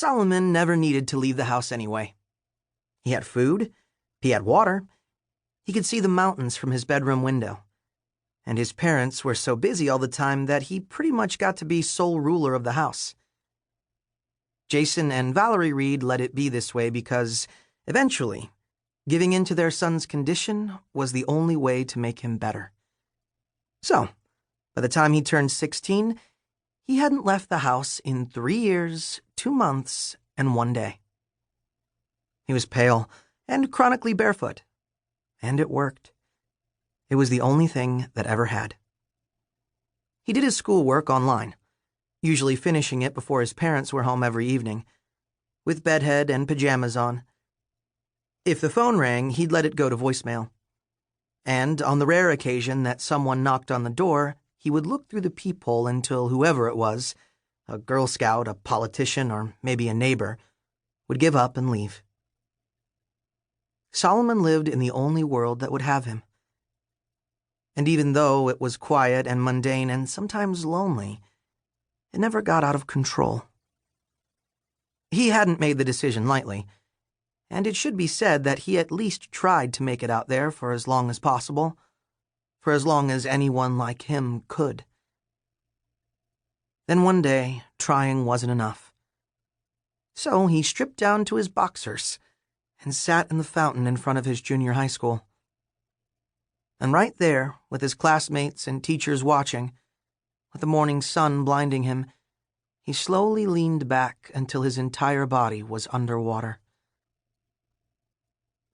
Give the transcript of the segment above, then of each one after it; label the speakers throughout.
Speaker 1: Solomon never needed to leave the house anyway. He had food, he had water, he could see the mountains from his bedroom window, and his parents were so busy all the time that he pretty much got to be sole ruler of the house. Jason and Valerie Reed let it be this way because, eventually, giving in to their son's condition was the only way to make him better. So, by the time he turned 16, he hadn't left the house in 3 years, 2 months, and 1 day. He was pale and chronically barefoot, and it worked. It was the only thing that ever had. He did his schoolwork online, usually finishing it before his parents were home every evening, with bedhead and pajamas on. If the phone rang, he'd let it go to voicemail. And on the rare occasion that someone knocked on the door, he would look through the peephole until whoever it was, a Girl Scout, a politician, or maybe a neighbor, would give up and leave. Solomon lived in the only world that would have him. And even though it was quiet and mundane and sometimes lonely, it never got out of control. He hadn't made the decision lightly, and it should be said that he at least tried to make it out there for as long as possible, for as long as anyone like him could. Then one day, trying wasn't enough. So he stripped down to his boxers and sat in the fountain in front of his junior high school. And right there, with his classmates and teachers watching, with the morning sun blinding him, he slowly leaned back until his entire body was underwater.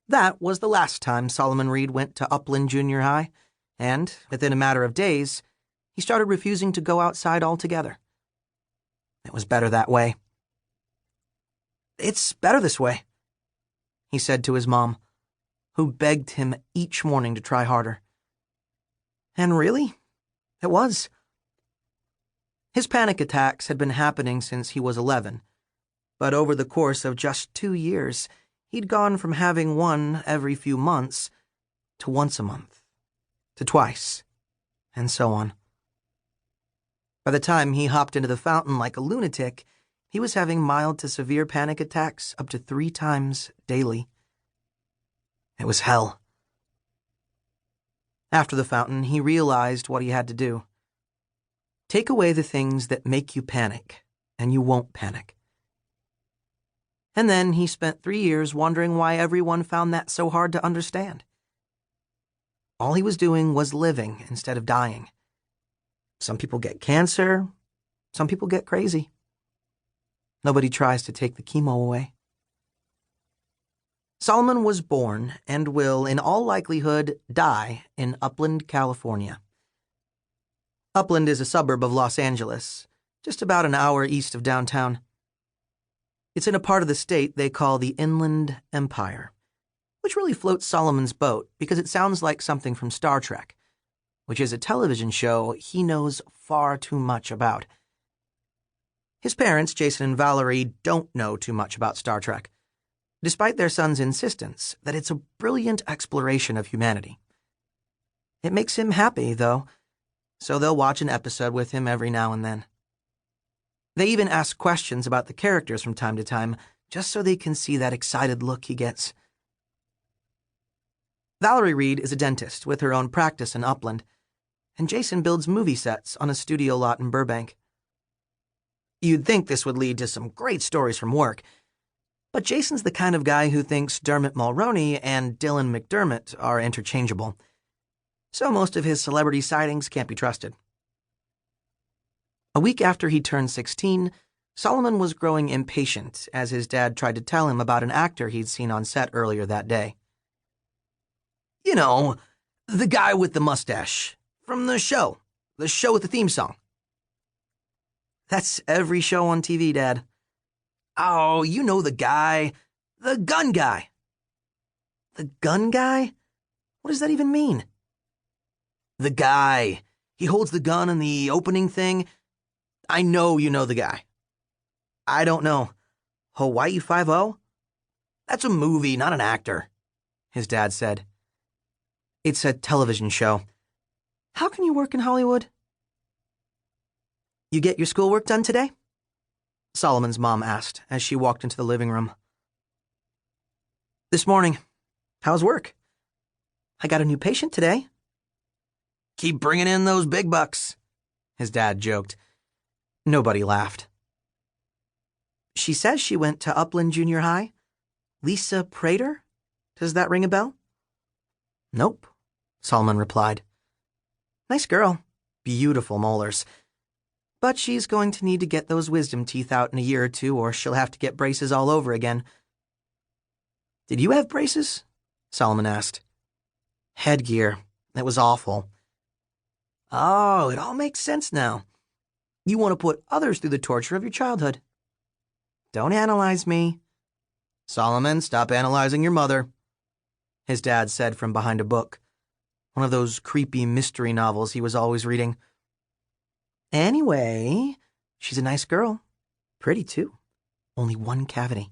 Speaker 1: That was the last time Solomon Reed went to Upland Junior High, and, within a matter of days, he started refusing to go outside altogether. It was better that way. "It's better this way," he said to his mom, who begged him each morning to try harder. And really, it was. His panic attacks had been happening since he was 11, but over the course of just 2 years, he'd gone from having one every few months to once a month, to twice, and so on. By the time he hopped into the fountain like a lunatic, he was having mild to severe panic attacks up to 3 times daily. It was hell. After the fountain, he realized what he had to do. Take away the things that make you panic, and you won't panic. And then he spent 3 years wondering why everyone found that so hard to understand. All he was doing was living instead of dying. Some people get cancer, some people get crazy. Nobody tries to take the chemo away. Solomon was born and will, in all likelihood, die in Upland, California. Upland is a suburb of Los Angeles, just about an hour east of downtown. It's in a part of the state they call the Inland Empire, which really floats Solomon's boat because it sounds like something from Star Trek, which is a television show he knows far too much about. His parents, Jason and Valerie, don't know too much about Star Trek, despite their son's insistence that it's a brilliant exploration of humanity. It makes him happy, though, so they'll watch an episode with him every now and then. They even ask questions about the characters from time to time, just so they can see that excited look he gets. Valerie Reed is a dentist with her own practice in Upland, and Jason builds movie sets on a studio lot in Burbank. You'd think this would lead to some great stories from work, but Jason's the kind of guy who thinks Dermot Mulroney and Dylan McDermott are interchangeable, so most of his celebrity sightings can't be trusted. A week after he turned 16, Solomon was growing impatient as his dad tried to tell him about an actor he'd seen on set earlier that day. "You know, the guy with the mustache, from the show with the theme song." "That's every show on TV, Dad." "Oh, you know the guy, the gun guy." "The gun guy? What does that even mean?" "The guy. He holds the gun in the opening thing. I know you know the guy." "I don't know. Hawaii Five-0? That's a movie, not an actor," his dad said. "It's a television show. How can you work in Hollywood?" "You get your schoolwork done today?" Solomon's mom asked as she walked into the living room. This morning. How's work? I got a new patient today. Keep bringing in those big bucks, his dad joked. Nobody laughed. She says she went to Upland Junior High. Lisa Prater? Does that ring a bell? Nope, Solomon replied. Nice girl. Beautiful molars. But she's going to need to get those wisdom teeth out in a year or two, or she'll have to get braces all over again. Did you have braces? Solomon asked. Headgear. It was awful. Oh, it all makes sense now. You want to put others through the torture of your childhood. Don't analyze me. Solomon, stop analyzing your mother, his dad said from behind a book, one of those creepy mystery novels he was always reading. Anyway, she's a nice girl. Pretty, too. Only one cavity.